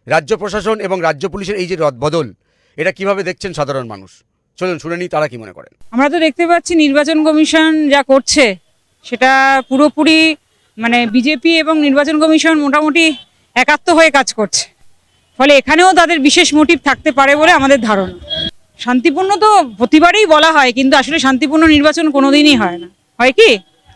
রাজ্য প্রশাসন এবং রাজ্য পুলিশের এই যে রদবদল, এটা কিভাবে দেখছেন সাধারণ মানুষ? চলুন শুনে নিই তারা কি মনে করেন। আমরা তো দেখতে পাচ্ছি নির্বাচন কমিশন যা করছে সেটা পুরোপুরি মানে বিজেপি এবং নির্বাচন কমিশন মোটামুটি একাত্ম হয়ে কাজ করছে। ফলে এখানেও তাদের বিশেষ মোটিভ থাকতে পারে বলে আমাদের ধারণা। শান্তিপূর্ণ তো প্রতিবারই বলা হয়, কিন্তু আসলে শান্তিপূর্ণ নির্বাচন কোনোদিনই হয় না। হয় কি?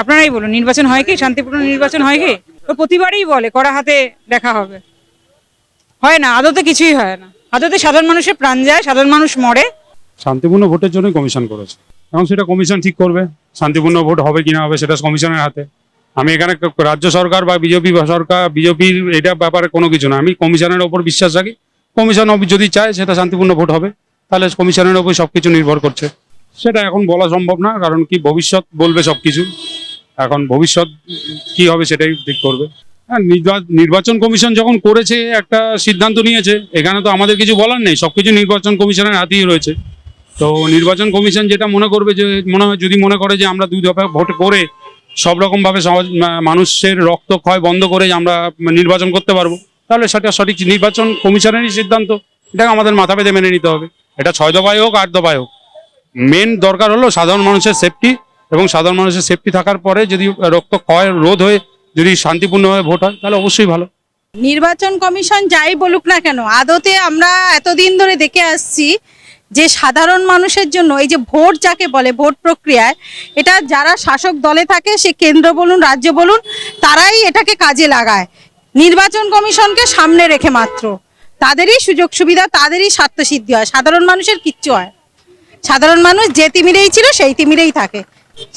আপনারাই বলুন, নির্বাচন হয় কি? শান্তিপূর্ণ নির্বাচন হয় কি? তো প্রতিবারই বলে কড়া হাতে দেখা হবে, হয় না, আদতে কিছুই হয় না। আদতে সাধারণ মানুষের প্রাণ যায়, সাধারণ মানুষ মরে। শান্তিপূর্ণ ভোটের জন্যই কমিশন করেছে, এখন সেটা কমিশন ঠিক করবে শান্তিপূর্ণ ভোট হবে কিনা হবে, সেটা কমিশনের হাতে। আমি এখানে রাজ্য সরকার বা বিজেপি সরকার, বিজেপির এটা ব্যাপারে কোনো কিছু না, আমি কমিশনের ওপর বিশ্বাস রাখি। কমিশন যদি চায় সেটা শান্তিপূর্ণ ভোট হবে, তাহলে কমিশনের ওপর সবকিছু নির্ভর করছে। সেটা এখন বলা সম্ভব না, কারণ কি ভবিষ্যৎ বলবে সবকিছু। এখন ভবিষ্যৎ কি হবে সেটাই ঠিক করবে। হ্যাঁ, নির্বাচন কমিশন যখন করেছে, একটা সিদ্ধান্ত নিয়েছে, এখানে তো আমাদের কিছু বলার নেই, সবকিছু নির্বাচন কমিশনের হাতেই রয়েছে। তো নির্বাচন কমিশন যেটা মনে করবে, যে মনে হয় যদি মনে করে যে আমরা 2 দফা ভোট করে সব রকম ভাবে মানুষের রক্তক্ষয় বন্ধ করে আমরা নির্বাচন করতে পারবো, তাহলে সেটা সঠিক নির্বাচন কমিশনেরই সিদ্ধান্ত। এটাকে আমাদের মাথা পেতে মেনে নিতে হবে। এটা 6 দফায় হোক 8 দফায় হোক, মেন দরকার হলো সাধারণ মানুষের সেফটি, এবং সাধারণ মানুষের সেফটি থাকার পরে যদি রক্তক্ষয় রোধ হয়ে যদি শান্তিপূর্ণভাবে ভোট হয়, তাহলে অবশ্যই ভালো। নির্বাচন কমিশন যাই বলুক না কেন, আদতে আমরা এতদিন ধরে দেখে আসছি যে সাধারণ মানুষের জন্য এই যে ভোট যাকে বলে, ভোট প্রক্রিয়ায় এটা যারা শাসক দলে থাকে, সে কেন্দ্র বলুন রাজ্য বলুন, তারাই এটাকে কাজে লাগায় নির্বাচন কমিশনকে সামনে রেখে। মাত্র তাদেরই সুযোগ সুবিধা, তাদেরই স্বার্থসিদ্ধি হয়, সাধারণ মানুষের কিচ্ছু হয়। সাধারণ মানুষ যে তিমিরেই ছিল সেই তিমিরেই থাকে।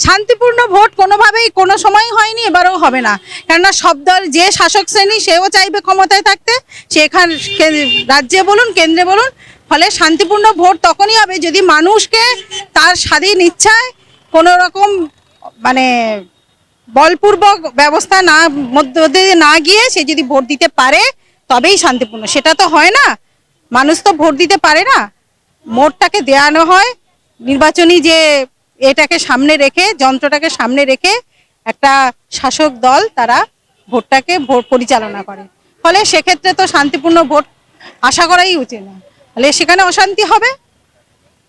শান্তিপূর্ণ ভোট কোনোভাবেই কোনো সময় হয়নি, এবারেও হবে না। কেননা সব দল, যে শাসক শ্রেণী সেও চাইবে ক্ষমতায় থাকতে, সেখানে রাজ্যে বলুন কেন্দ্রে বলুন। ফলে শান্তিপূর্ণ ভোট তখনই হবে যদি মানুষকে তার স্বাধীন ইচ্ছায় কোনো রকম মানে বলপূর্বক ব্যবস্থা না মধ্য দিয়ে না গিয়ে সে যদি ভোট দিতে পারে, তবেই শান্তিপূর্ণ। সেটা তো হয় না, মানুষ তো ভোট দিতে পারে না। ভোটটাকে দেওয়ানো হয় নির্বাচনী যে এটাকে সামনে রেখে, যন্ত্রটাকে সামনে রেখে একটা শাসক দল তারা ভোটটাকে পরিচালনা করে। ফলে সেক্ষেত্রে তো শান্তিপূর্ণ ভোট আশা করাই উচিত না, ফলে সেখানে অশান্তি হবে।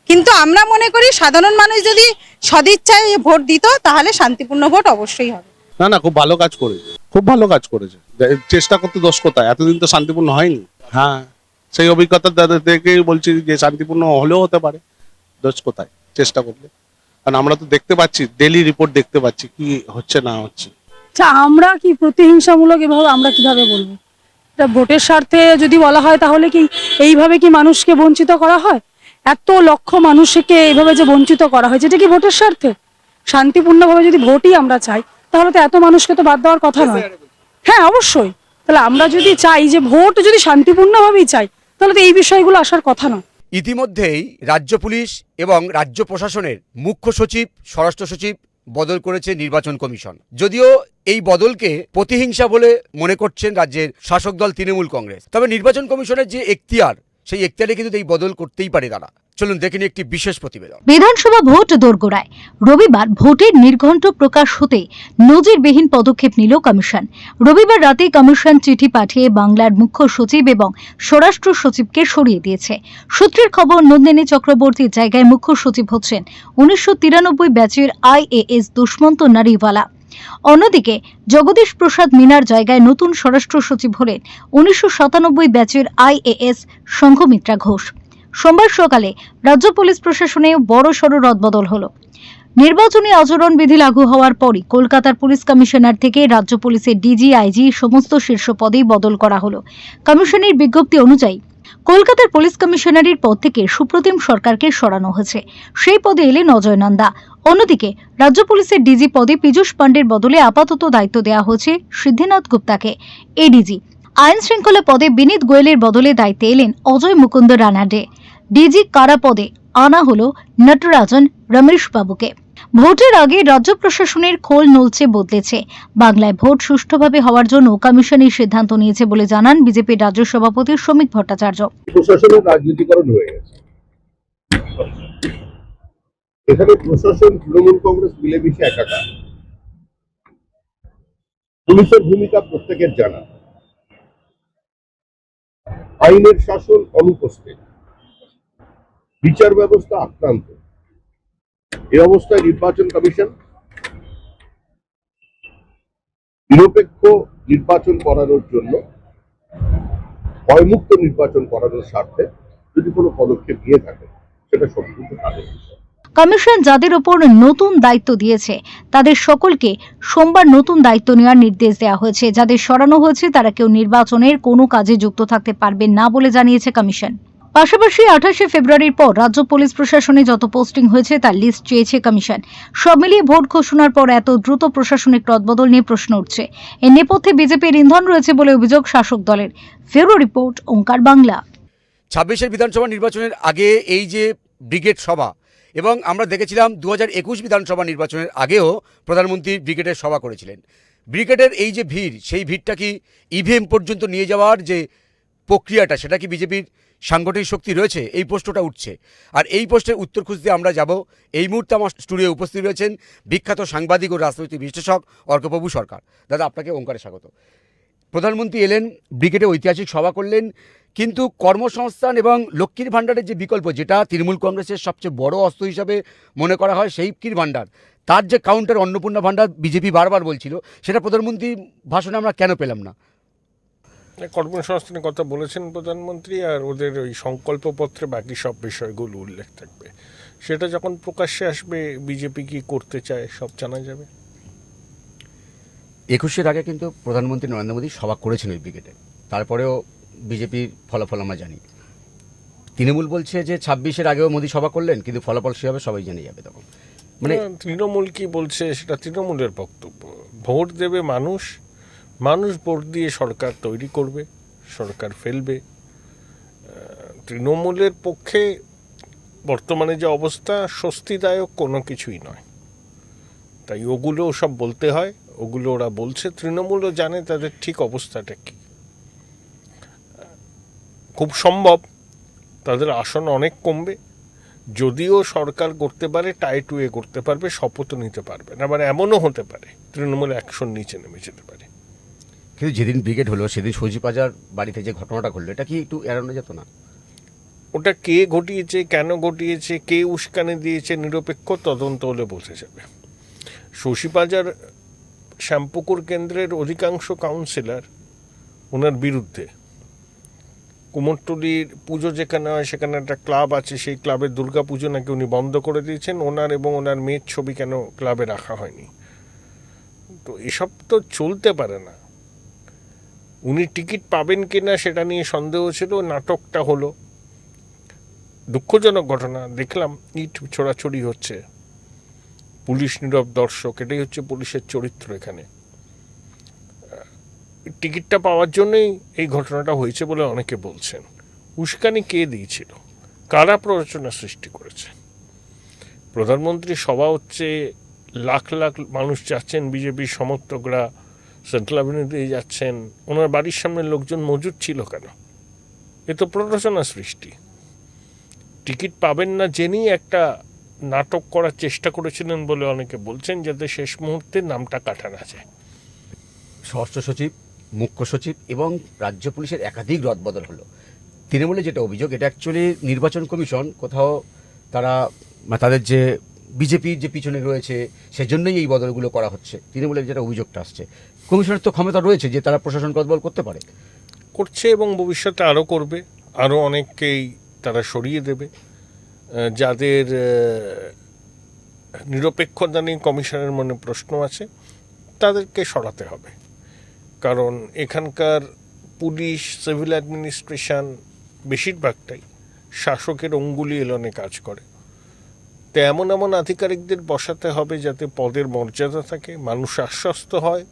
কিন্তু আমরা মনে করি সাধারণ মানুষ যদি সদিচ্ছায় ভোট দিত, তাহলে শান্তিপূর্ণ ভোট অবশ্যই হবে। না না, খুব ভালো কাজ করেছে, খুব ভালো কাজ করেছে। চেষ্টা করতে দোষ কোথায়? এতদিন তো শান্তিপূর্ণ হয়নি। হ্যাঁ, সেই অভিজ্ঞতা থেকেই বলছি যে শান্তিপূর্ণ হলেও হতে পারে। দোষ কোথায় চেষ্টা করলে? কারণ আমরা তো দেখতে পাচ্ছি, ডেইলি রিপোর্ট দেখতে পাচ্ছি কি হচ্ছে না হচ্ছে। আচ্ছা, আমরা কি প্রতিহিংসামূলক এভাবে আমরা কিভাবে বলবো? এটা ভোটের স্বার্থে যদি বলা হয়, তাহলে কি এইভাবে কি মানুষকে বঞ্চিত করা হয়? এত লক্ষ মানুষকে এইভাবে যে বঞ্চিত করা হয়, যেটা কি ভোটের স্বার্থে? শান্তিপূর্ণভাবে যদি ভোটই আমরা চাই, তাহলে তো এত মানুষকে তো বাদ দেওয়ার কথা নয়। হ্যাঁ, অবশ্যই। তাহলে আমরা যদি চাই যে ভোট যদি শান্তিপূর্ণভাবেই চাই, তাহলে তো এই বিষয়গুলো আসার কথা নয়। ইতিমধ্যেই রাজ্য পুলিশ এবং রাজ্য প্রশাসনের মুখ্য সচিব, স্বরাষ্ট্র সচিব বদল করেছে নির্বাচন কমিশন। যদিও এই বদলকে প্রতিহিংসা বলে মনে করছেন রাজ্যের শাসক দল তৃণমূল কংগ্রেস, তবে নির্বাচন কমিশনের যে এখতিয়ার, সেই এখতিয়ারে কিন্তু এই বদল করতেই পারে তারা। চলুন দেখে নিই একটি বিশেষ প্রতিবেদন। বিধানসভা ভোট দোরগোড়ায়, রবিবার ভোটের নির্ঘণ্ট প্রকাশ হতে নজিরবিহীন পদক্ষেপ নিল কমিশন। রবিবার রাতে কমিশন চিঠি পাঠিয়ে বাংলার মুখ্য সচিব এবং স্বরাষ্ট্র সচিবকে সরিয়ে দিয়েছে। সূত্রের খবর, নন্দিনী চক্রবর্তীর জায়গায় মুখ্য সচিব হচ্ছেন 1993 ব্যাচের IAS দুষ্মন্ত নারীওয়ালা। অন্যদিকে জগদীশ প্রসাদ মিনার জায়গায় নতুন স্বরাষ্ট্র সচিব হলেন 1997 ব্যাচের IAS সংঘমিত্রা ঘোষ। সোমবার সকালে রাজ্য পুলিশ প্রশাসনেও বড়সড় রদবদল হলো। নির্বাচনী আচরণ বিধি লাগু হওয়ার পরই কলকাতার পুলিশ কমিশনার থেকে রাজ্য পুলিশের ডিজি, আইজি সমস্ত শীর্ষ পদেই বদল করা হলো। কমিশনের বিজ্ঞপ্তি অনুযায়ী কলকাতার পুলিশ কমিশনারের পদ থেকে সুপ্রতিম সরকারকে সরানো হয়েছে, সেই পদে এলেন অজয় নন্দা। অন্যদিকে রাজ্য পুলিশের ডিজি পদে পীযূষ পাণ্ডের বদলে আপাতত দায়িত্ব দেওয়া হয়েছে সিদ্ধিনাথ গুপ্তাকে এডিজি। আইন শৃঙ্খলা পদে বিনীত গোয়েলের বদলে দায়িত্বে এলেন অজয় মুকুন্দ রানাডে। ডিজি কারা পদে আনা হলো নটরাজন রমেশ বাবুকে। ভোটের আগে রাজ্য প্রশাসনের খোল নলচে বদলেছে। বাংলায় ভোট সুষ্ঠুভাবে হওয়ার জন্য কমিশন এই সিদ্ধান্ত নিয়েছে বলে জানান বিজেপির রাজ্য সভাপতি শ্রমিক ভট্টাচার্য। প্রশাসনের রাজনীতিকরণ হয়ে গেছে, এখানে প্রশাসন তৃণমূল কংগ্রেস মিলেমিশে একাকার। পুলিশের ভূমিকা প্রত্যেকের জানা, আইনের শাসন অনুপস্থিত, বিচার ব্যবস্থা আক্রান্ত। এই অবস্থায় নির্বাচন কমিশন নিরপেক্ষ নির্বাচন করানোর জন্য, ভয়মুক্ত নির্বাচন করানোর স্বার্থে যদি কোনো পদক্ষেপ নিয়ে থাকে, সেটা সম্পূর্ণ তাদের বিষয়। কমিশন যাদের ওপর নতুন দায়িত্ব দিয়েছে তাদের সকলকে সোমবার নতুন দায়িত্ব নেওয়ার নির্দেশ দেওয়া হয়েছে। যাদের সরানো হয়েছে তারা কেউ নির্বাচনের কোনো কাজে যুক্ত থাকতে পারবেন না বলে জানিয়েছে কমিশন। পাশাপাশি 28শে ফেব্রুয়ারির পর রাজ্য পুলিশ প্রশাসনে যত পোস্টিং হয়েছে তার লিস্ট চেয়েছে কমিশন। সব মিলিয়ে ভোট ঘোষণার পর এত দ্রুত প্রশাসনিক রদবদল নিয়ে প্রশ্ন উঠছে। এর নেপথ্যে বিজেপির ইন্ধন রয়েছে বলে অভিযোগ শাসক দলের। ব্যুরো রিপোর্ট, ওঙ্কার বাংলা। 26-এর বিধানসভা নির্বাচনের আগে এই যে ব্রিগেড সভা, এবং আমরা দেখেছিলাম 2021 বিধানসভা নির্বাচনের আগেও প্রধানমন্ত্রী ব্রিগেডের সভা করেছিলেন। ব্রিগেডের এই যে ভিড়, সেই ভিড়টা কি ইভিএম পর্যন্ত নিয়ে যাওয়ার যে প্রক্রিয়াটা, সেটা কি বিজেপির সাংগঠনিক শক্তি রয়েছে? এই প্রশ্নটা উঠছে। আর এই প্রশ্নের উত্তর খুঁজতে আমরা যাব। এই মুহূর্তে আমার স্টুডিওয়ে উপস্থিত রয়েছেন বিখ্যাত সাংবাদিক ও রাজনৈতিক বিশ্লেষক অর্কপ্রভু সরকার। দাদা, আপনাকে ওঙ্কারে স্বাগত। প্রধানমন্ত্রী এলেন, ব্রিগেডে ঐতিহাসিক সভা করলেন, কিন্তু কর্মসংস্থান এবং লক্ষ্মীর ভাণ্ডারের যে বিকল্প, যেটা তৃণমূল কংগ্রেসের সবচেয়ে বড় অস্ত্র হিসাবে মনে করা হয়, সেই লক্ষ্মীর ভাণ্ডার, তার যে কাউন্টার অন্নপূর্ণা ভাণ্ডার বিজেপি বারবার বলছিল, সেটা প্রধানমন্ত্রীর ভাষণে আমরা কেন পেলাম না? কর্মসংস্থানের কথা বলেছেন প্রধানমন্ত্রী, আর ওদের ওই সংকল্পপত্রে বাকি সব বিষয়গুলো উল্লেখ থাকবে। সেটা যখন প্রকাশ্যে আসবে, বিজেপি কি করতে চায় সব জানা যাবে। 21-এর আগে কিন্তু প্রধানমন্ত্রী নরেন্দ্র মোদী সভা করেছেন ওই ব্রিগেডে, তারপরেও বিজেপির ফলাফল আমরা জানি। তৃণমূল বলছে যে 26-এর আগেও মোদী সভা করলেন, কিন্তু ফলাফল সেভাবে সবাই জেনে যাবে তখন। মানে তৃণমূল কি বলছে সেটা তৃণমূলের বক্তব্য। ভোট দেবে মানুষ, মানুষ ভোট দিয়ে সরকার তৈরি করবে, সরকার ফেলবে। তৃণমূলের পক্ষে বর্তমানে যে অবস্থা স্বস্তিদায়ক কোনো কিছুই নয়, তাই ওগুলো সব বলতে হয়। ওগুলো ওরা বলছে, তৃণমূলও জানে তাদের ঠিক অবস্থাটা কি। খুব সম্ভব তাদের আসন অনেক কমবে, যদিও সরকার করতে পারে, টাই টুয়ে করতে পারবে, শপথও নিতে পারবে না। আবার এমনও হতে পারে তৃণমূল অ্যাকশন নিচে নেমে যেতে পারে। কিন্তু যেদিন ব্রিগেড হলো, সেদিন সজীব হাজার বাড়িতে যে ঘটনাটা ঘটলো, এটা কি একটু এড়ানো যেত না? ওটা কে ঘটিয়েছে, কেন ঘটিয়েছে, কে উস্কানি দিয়েছে, নিরপেক্ষ তদন্ত হলে বোঝা যাবে। শশীবাজার শ্যামপুকুর কেন্দ্রের অধিকাংশ কাউন্সিলর ওনার বিরুদ্ধে। কুমোরটুলির পুজো যেখানে হয়, সেখানে একটা ক্লাব আছে, সেই ক্লাবের দুর্গা পুজো নাকি উনি বন্ধ করে দিয়েছেন। ওনার এবং ওনার মেয়ের ছবি কেন ক্লাবে রাখা হয়নি? তো এসব তো চলতে পারে না। উনি টিকিট পাবেন কিনা সেটা নিয়ে সন্দেহ ছিল, নাটকটা হলো। দুঃখজনক ঘটনা, দেখলাম ইট ছোড়াছড়ি হচ্ছে, পুলিশ নীরব দর্শক। এটাই হচ্ছে পুলিশের চরিত্র এখানে। টিকিটটা পাওয়ার জন্যই এই ঘটনাটা হয়েছে বলে অনেকে বলছেন। উস্কানি কে দিয়েছিল, কারা প্ররোচনা সৃষ্টি করেছে? প্রধানমন্ত্রী সভা হচ্ছে, লাখ লাখ মানুষ যাচ্ছেন, বিজেপির সমর্থকরা সেন্ট্রাল অ্যাভিনিউ দিয়ে যাচ্ছেন, ওনার বাড়ির সামনে লোকজন মজুদ ছিল কেন? এ তো প্ররোচনা সৃষ্টি। টিকিট পাবেন না জেনেই একটা নাটক করার চেষ্টা করেছিলেন বলে অনেকে বলছেন, যাতে শেষ মুহূর্তে নামটা কাটা না যায়। স্বরাষ্ট্র সচিব, মুখ্য সচিব এবং রাজ্য পুলিশের একাধিক রদবদল হলো। তৃণমূলের যেটা অভিযোগ, এটা অ্যাকচুয়ালি নির্বাচন কমিশন কোথাও তারা তাদের যে বিজেপির যে পিছনে রয়েছে, সেজন্যই এই বদলগুলো করা হচ্ছে। তৃণমূলের যেটা অভিযোগটা আসছে, কমিশনের তো ক্ষমতা রয়েছে যে তারা প্রশাসন বদল করতে পারে, করছে এবং ভবিষ্যতে আরও করবে। আরও অনেককেই তারা সরিয়ে দেবে। যাদের নিরপেক্ষতা নিয়ে কমিশনের মনে প্রশ্ন আছে, তাদেরকে সরাতে হবে। কারণ এখানকার পুলিশ, সিভিল অ্যাডমিনিস্ট্রেশন বেশিরভাগটাই শাসকের অঙ্গুলি এলনে কাজ করে। তো এমন এমন আধিকারিকদের বসাতে হবে যাতে পদের মর্যাদা থাকে, মানুষ আশ্বস্ত হয়।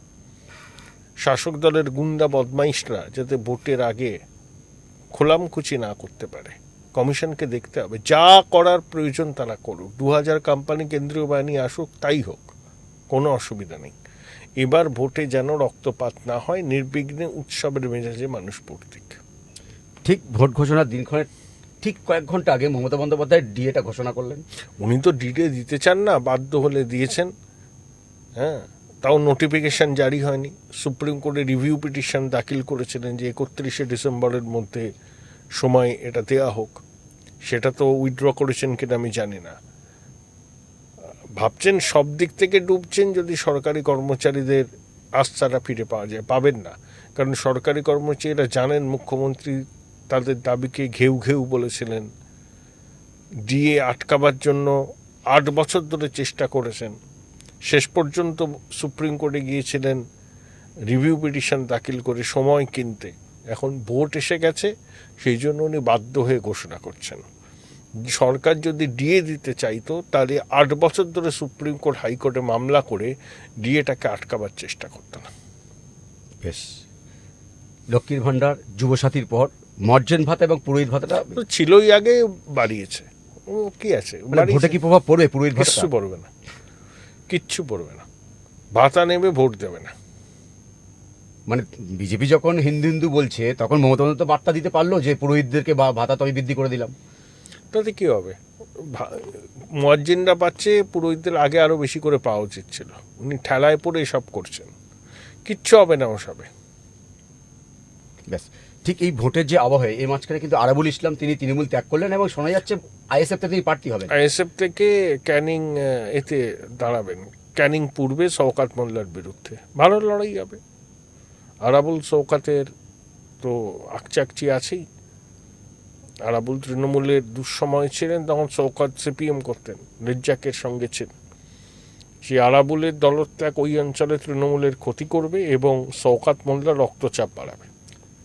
শাসক দলের গুন্ডা বদমাইশরা যাতে ভোটের আগে খোলামখুচি না করতে পারে। কমিশনকে দেখতে হবে, যা করার প্রয়োজন তারা করুক। 2000 কোম্পানি কেন্দ্রীয় বাহিনী আসুক, তাই হোক, কোনো অসুবিধা নেই। এবার ভোটে যেন রক্তপাত না হয়, নির্বিঘ্নে উৎসবের মেজাজে মানুষ ভোট দিক। ঠিক ভোট ঘোষণার দিনক্ষণে ঠিক কয়েক ঘন্টা আগে মমতা বন্দ্যোপাধ্যায় ডিএটা ঘোষণা করলেন। উনি তো ডিডে দিতে চান না, বাধ্য হলে দিয়েছেন। হ্যাঁ, তাও নোটিফিকেশন জারি হয়নি। সুপ্রিম কোর্টে রিভিউ পিটিশন দাখিল করেছিলেন যে 31শে ডিসেম্বরের মধ্যে সময় এটা দেয়া হোক, সেটা তো উইথড্র করেছেন কিনা আমি জানি না। ভাবছেন সব দিক থেকে ডুবছেন যদি সরকারি কর্মচারীদের আস্থাটা ফিরে পাওয়া যায়, পাবেন না। কারণ সরকারি কর্মচারীরা জানেন মুখ্যমন্ত্রী তাদের দাবিকে ঘেউ ঘেউ বলেছিলেন, দিয়ে আটকাবার জন্য 8 বছর ধরে চেষ্টা করেছেন, শেষ পর্যন্ত সুপ্রিম কোর্টে গিয়েছিলেন রিভিউ পিটিশন দাখিল করে সময় কিনতে। এখন ভোট এসে গেছে, সেই জন্য উনি বাধ্য হয়ে ঘোষণা করছেন। সরকার যদি ডিএ দিতে চাইতো তাহলে 8 বছর ধরে সুপ্রিম কোর্ট হাইকোর্টে মামলা করে ডিএটাকে আটকাবার চেষ্টা করতো না। বেশ, লক্ষ্মীর ভাণ্ডার, যুবসাথীর পর মর্জেন ভাতা এবং পুরোহিত ভাতাটা তো ছিলই আগে, বাড়িয়েছে, ও কি আছে, মানে ভোটে কি প্রভাব পড়বে পুরোহিত ভাতা? কিচ্ছু পড়বে না, কিচ্ছু পড়বে না। ভাতা নেবে, ভোট দেবে না। মানে বিজেপি যখন হিন্দু হিন্দু বলছে তখন মমতা বন্দ্যোপাধ্যায় তো বার্তা দিতে পারলো যে পুরোহিতদেরকে ভাতা তো আমি বৃদ্ধি করে দিলাম। তাতে কি হবে? মুয়াজ্জিনরা পাচ্ছে, পুরোহিতদের আগে আরো বেশি করে পাওয়া উচিত ছিল। উনি ঠেলায় পড়ে এসব করছেন, কিচ্ছু হবে না ওসবে। ব্যাস, ঠিক এই ভোটের যে আবহে এই মাঝখানে কিন্তু আরাবুল ইসলাম তিনি তৃণমূল ত্যাগ করলেন এবং শোনা যাচ্ছে আইএসএফ থেকে তিনি প্রার্থী হবেন। আইএসএফ থেকে ক্যানিং এতে দাঁড়াবেন, ক্যানিং পূর্বে শওকাত মোল্লার বিরুদ্ধে। ভালো লড়াই হবে। আরাবুল শওকাতের তো আকচাকচি আছেই। আরাবুল তৃণমূলের দুঃসময় ছিলেন, তখন শওকাত সিপিএম করতেন, রেজ্জাকের সঙ্গে ছিলেন। সেই আরাবুলের দলত্যাগ ওই অঞ্চলে তৃণমূলের ক্ষতি করবে এবং শওকাত মোল্লা রক্তচাপ বাড়াবে।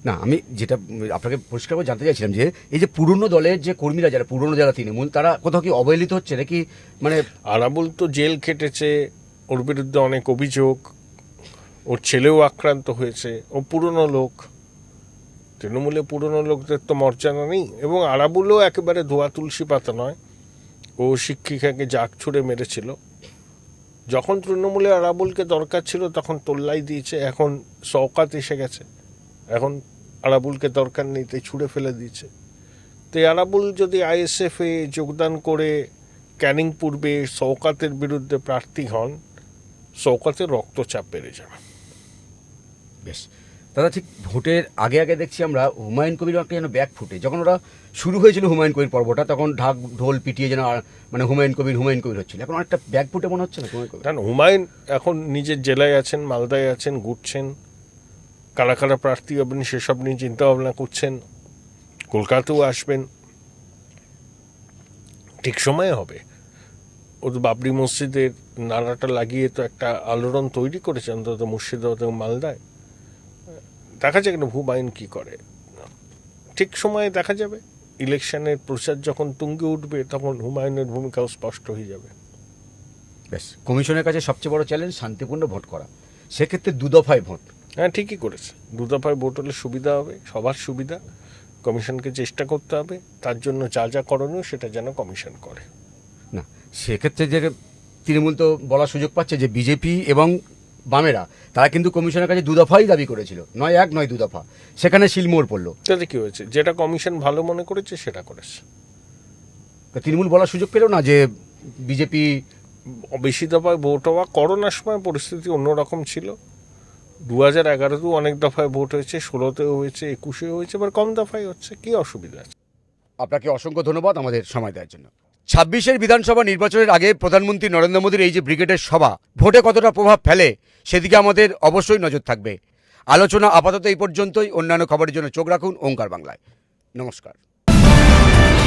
না, আমি যেটা আপনাকে পরিষ্কার করে জানতে চাইছিলাম যে এই যে পুরনো দলের যে কর্মীরা যারা পুরনো যারা তৃণমূল, তারা কোথাও কি অবহেলিত হচ্ছে নাকি? মানে আরাবুল তো জেল খেটেছে, ওর বিরুদ্ধে অনেক অভিযোগ, ওর ছেলেও আক্রান্ত হয়েছে, ও পুরনো লোক। তৃণমূলে পুরনো লোকদের তো মর্যাদা নেই। এবং আরাবুলও একেবারে ধোয়া তুলসী পাতা নয়, ও শিক্ষিকাকে জাগ ছুড়ে মেরেছিল। যখন তৃণমূলে আরাবুলকে দরকার ছিল তখন তোল্লাই দিয়েছে, এখন শওকাত এসে গেছে, এখন আরাবুলকে দরকার নেই, তাই ছুড়ে ফেলে দিয়েছে। তো আরাবুল যদি আইএসএফে যোগদান করে ক্যানিং পূর্বে শওকাতের বিরুদ্ধে প্রার্থী হন, শওকাতের রক্তচাপ বেড়ে যাবে। বেশ দাদা, ঠিক ভোটের আগে আগে দেখছি আমরা হুমায়ুন কবির একটা যেন ব্যাক ফুটে, যখন ওরা শুরু হয়েছিল হুমায়ুন কবির পর্বটা, তখন ঢাক ঢোল পিটিয়ে যেন মানে হুমায়ুন কবির হচ্ছিল। এখন অনেকটা ব্যাক ফুটে মনে হচ্ছে না হুমায়ুন কবির? কারণ হুমায়ুন এখন নিজের জেলায় আছেন, মালদায় আছেন, ঘুরছেন, কারা কারা প্রার্থী হবেন সেসব নিয়ে চিন্তা ভাবনা করছেন, কলকাতাও আসবেন, ঠিক সময়ে হবে। ও তো বাবরি মসজিদের নাড়াটা লাগিয়ে তো একটা আলোড়ন তৈরি করেছে অন্তত মুর্শিদাবাদ এবং মালদায়। দেখা যাক না হুমায়ুন কী করে, ঠিক সময়ে দেখা যাবে। ইলেকশনের প্রচার যখন তুঙ্গে উঠবে তখন হুমায়ুনের ভূমিকাও স্পষ্ট হয়ে যাবে। বেশ, কমিশনের কাছে সবচেয়ে বড় চ্যালেঞ্জ শান্তিপূর্ণ ভোট করা, সেক্ষেত্রে দুদফায় ভোট। হ্যাঁ, ঠিকই করেছে। দুদফায় ভোট হলে সুবিধা হবে, সবার সুবিধা। কমিশনকে চেষ্টা করতে হবে, তার জন্য যা যা করণীয় সেটা যেন কমিশন করে। না, সেক্ষেত্রে যে তৃণমূল তো বলার সুযোগ পাচ্ছে যে বিজেপি এবং বামেরা তারা কিন্তু কমিশনের কাছে দুদফাই দাবি করেছিল, নয় এক নয় দুদফা, সেখানে শিলমোড় পড়লো। তাতে কি হয়েছে? যেটা কমিশন ভালো মনে করেছে সেটা করেছে। তৃণমূল বলার সুযোগ পেল না যে বিজেপি বেশি দফায় ভোট হওয়া, করোনার সময় পরিস্থিতি অন্যরকম ছিল। 2011তেও অনেক দফায় ভোট হয়েছে, 16তেও হয়েছে, 21এও হয়েছে, এবার কম দফায় হচ্ছে। কি অসুবিধা আছে? আপনাকে অসংখ্য ধন্যবাদ আমাদের সময় দেওয়ার জন্য। 26-এর বিধানসভা নির্বাচনের আগে প্রধানমন্ত্রী নরেন্দ্র মোদীর এই যে ব্রিগেডের সভা ভোটে কতটা প্রভাব ফেলে সেদিকে আমাদের অবশ্যই নজর থাকবে। আলোচনা আপাতত এই পর্যন্তই। অন্যান্য খবরের জন্য চোখ রাখুন ওঙ্কার বাংলায়। নমস্কার।